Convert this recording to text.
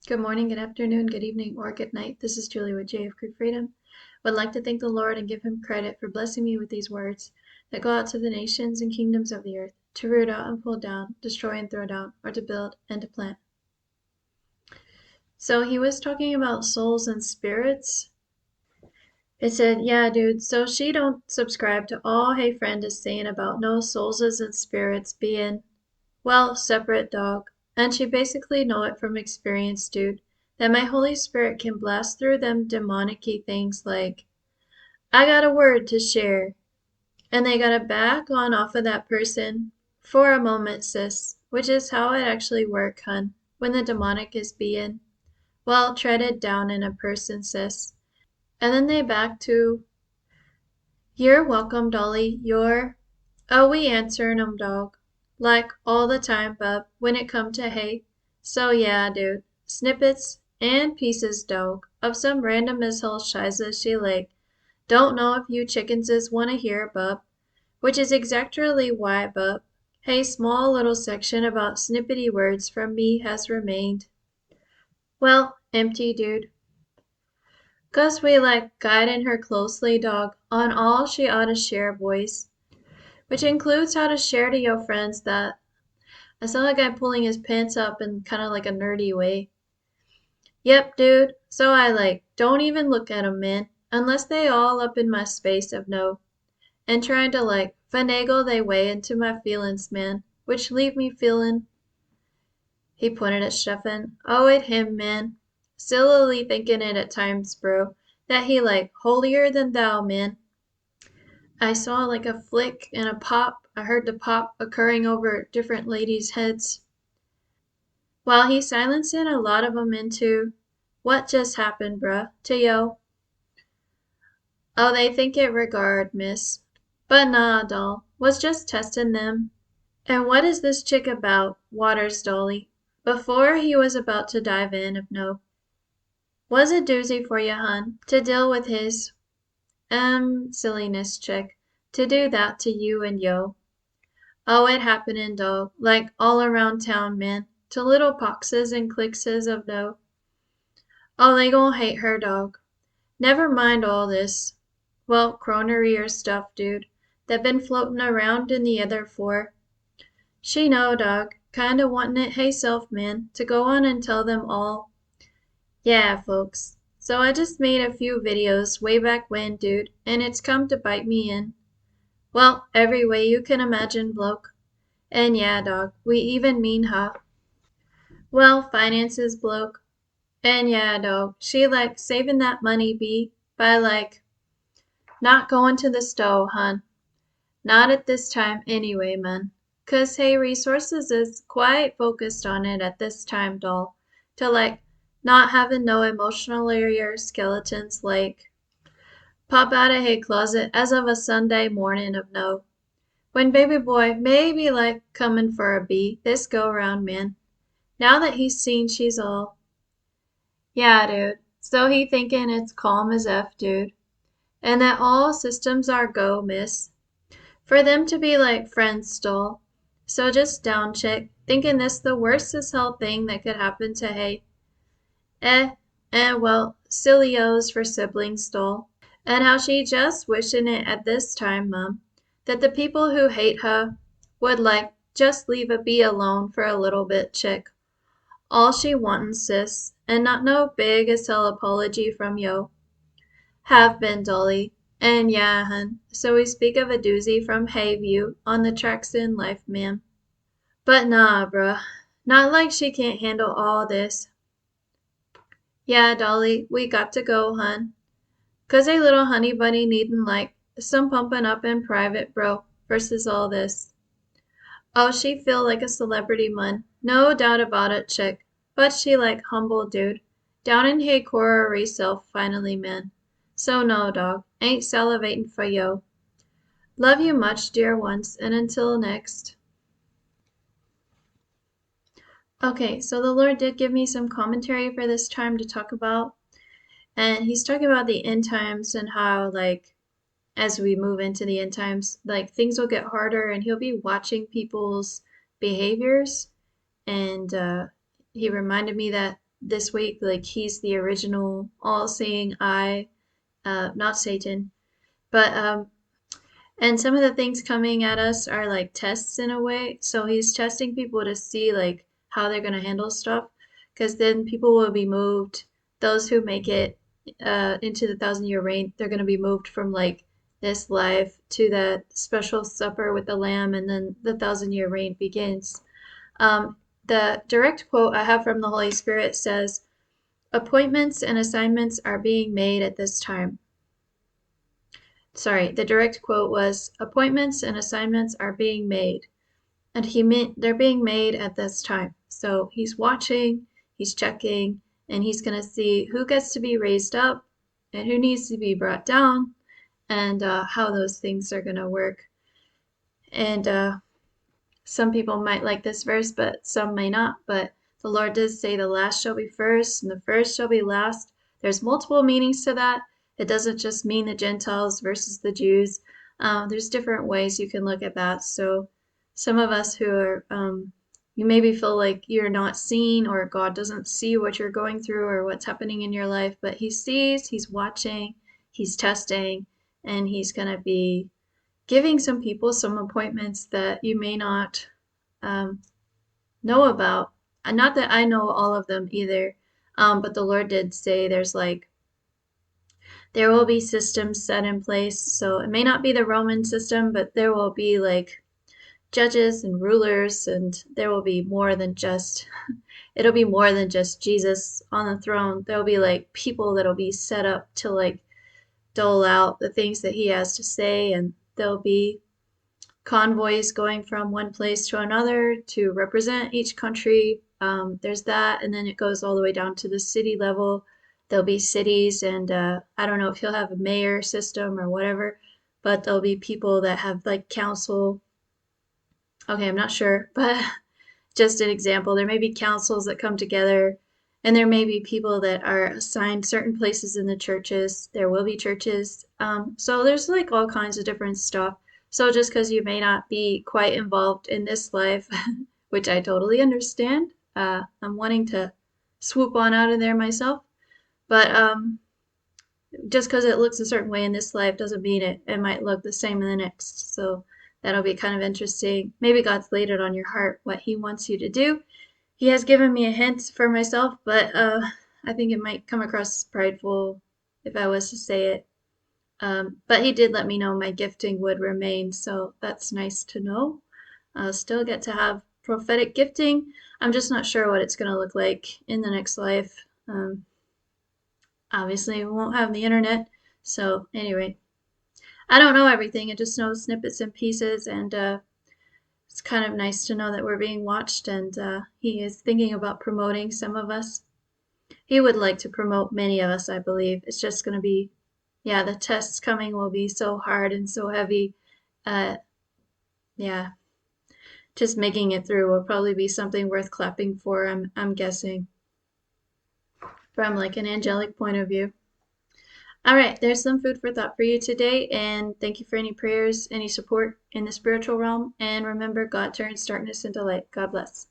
Good morning, good afternoon, good evening, or good night. This is Julie with JF Creek Freedom. Would like to thank the Lord and give him credit for blessing me with these words that go out to the nations and kingdoms of the earth, to root out and pull down, destroy and throw down, or to build and to plant. So he was talking about souls and spirits. It said, yeah, dude, so she don't subscribe to all Hey Friend is saying about no souls and spirits being, well, separate dog. And she basically know it from experience, dude, that my Holy Spirit can blast through them demonic-y things like, I got a word to share. And they gotta back on off of that person for a moment, sis, which is how it actually work, hun, when the demonic is being, well, treaded down in a person, sis. And then they back to, you're welcome, Dolly, you're, oh, we answerin' 'em, dog. Like, all the time, bub, when it come to hay. So yeah, dude. Snippets and pieces, dog, of some random as hell shiza she like. Don't know if you chickens is wanna hear, bub. Which is exactly why, bub. Hey, small little section about snippety words from me has remained. Well, empty, dude. 'Cause we like guiding her closely, dog, on all she oughta share, boys. Which includes how to share to your friends that I saw a guy pulling his pants up in kind of like a nerdy way. Yep, dude. So I like, don't even look at 'em, man, unless they all up in my space of no, and trying to like finagle they way into my feelin's, man, which leave me feelin'. He pointed at Stefan. Oh, at him, man. Sillily thinking it at times, bro, that he like holier than thou, man. I saw like a flick and a pop. I heard the pop occurring over different ladies' heads. While he silencing a lot of 'em into, what just happened, bruh, to yo? Oh, they think it regard, miss. But nah, doll, was just testing them. And what is this chick about, Waters Dolly? Before he was about to dive in of no. Was a doozy for you, hun, to deal with his, silliness, chick, to do that to you and yo. Oh, it happenin', dog, like all around town, man, to little poxes and clickses of no. Oh, they gon' hate her, dog. Never mind all this, well, cronery or stuff, dude, that been floatin' around in the other four. She know, dog, kinda wantin' it hayself, man, to go on and tell them all. Yeah, folks. So I just made a few videos way back when, dude, and it's come to bite me in. Well, every way you can imagine, bloke. And yeah, dog, we even mean huh? Well, finances, bloke. And yeah, dog, she like saving that money be by like not going to the stove, hun. Not at this time anyway, man. 'Cause hey, resources is quite focused on it at this time, doll. To like not having no emotional or skeletons like pop out of hay closet as of a Sunday morning of no. When baby boy may be like comin' for a bee this go round, man. Now that he's seen she's all. Yeah, dude. So he thinking it's calm as F, dude. And that all systems are go, miss. For them to be like friends stole. So just down chick, thinking this the worst as hell thing that could happen to Hay. Well, silly O's for siblings stole. And how she just wishing it at this time, mum, that the people who hate her would like just leave a be alone for a little bit, chick. All she wantin', sis, and not no big as hell apology from yo. Have been, Dolly. And yeah, hun, so we speak of a doozy from Hayview on the tracks in life, ma'am. But nah, bruh. Not like she can't handle all this. Yeah, Dolly, we got to go, hun. 'Cause a little honey bunny needin' like some pumpin' up in private, bro, versus all this. Oh, she feel like a celebrity mun. No doubt about it, chick. But she like humble dude. Down in hey Cora herself finally, man. So no, dog. Ain't salivating for yo. Love you much, dear ones, and until next. Okay, so the Lord did give me some commentary for this time to talk about. And he's talking about the end times and how, like, as we move into the end times, like, things will get harder and he'll be watching people's behaviors. And he reminded me that this week. Like he's the original all-seeing eye, not Satan. But and some of the things coming at us are like tests in a way. So he's testing people to see like how they're gonna handle stuff, because then people will be moved. Those who make it into the 1,000-year reign, they're gonna be moved from like this life to that special supper with the Lamb, and then the 1,000-year reign begins. The direct quote I have from the Holy Spirit says, "Appointments and assignments are being made at this time." Sorry, the direct quote was, "Appointments and assignments are being made." And he meant they're being made at this time. So he's watching, he's checking, and he's going to see who gets to be raised up and who needs to be brought down, and how those things are going to work. And some people might like this verse, but some may not. But the Lord does say the last shall be first and the first shall be last. There's multiple meanings to that. It doesn't just mean the Gentiles versus the Jews. There's different ways you can look at that. So some of us who are, you maybe feel like you're not seen, or God doesn't see what you're going through or what's happening in your life, but he sees, he's watching, he's testing, and he's going to be giving some people some appointments that you may not um, know about. Not that I know all of them either, but the Lord did say there's like, there will be systems set in place. So it may not be the Roman system, but there will be like judges and rulers, and there will be more than just, it'll be more than just Jesus on the throne. There'll be like people that'll be set up to like dole out the things that he has to say, and there'll be convoys going from one place to another to represent each country. There's that, and then it goes all the way down to the city level. There'll be cities, and I don't know if he'll have a mayor system or whatever, but there'll be people that have like council. Okay, I'm not sure, but just an example. There may be councils that come together, and there may be people that are assigned certain places in the churches. There will be churches. So there's like all kinds of different stuff. So just because you may not be quite involved in this life, which I totally understand, I'm wanting to swoop on out of there myself. But just because it looks a certain way in this life doesn't mean it might look the same in the next. So that'll be kind of interesting. Maybe God's laid it on your heart what he wants you to do. He has given me a hint for myself, but I think it might come across as prideful if I was to say it. But he did let me know my gifting would remain, so that's nice to know. I'll still get to have prophetic gifting. I'm just not sure what it's going to look like in the next life. Obviously, we won't have the internet. So, anyway, I don't know everything. I just know snippets and pieces, and it's kind of nice to know that we're being watched, and he is thinking about promoting some of us. He would like to promote many of us, I believe. It's just going to be, yeah, the tests coming will be so hard and so heavy. Yeah, just making it through will probably be something worth clapping for, I'm guessing, from like an angelic point of view. All right, there's some food for thought for you today, and thank you for any prayers, any support in the spiritual realm. And remember, God turns darkness into light. God bless.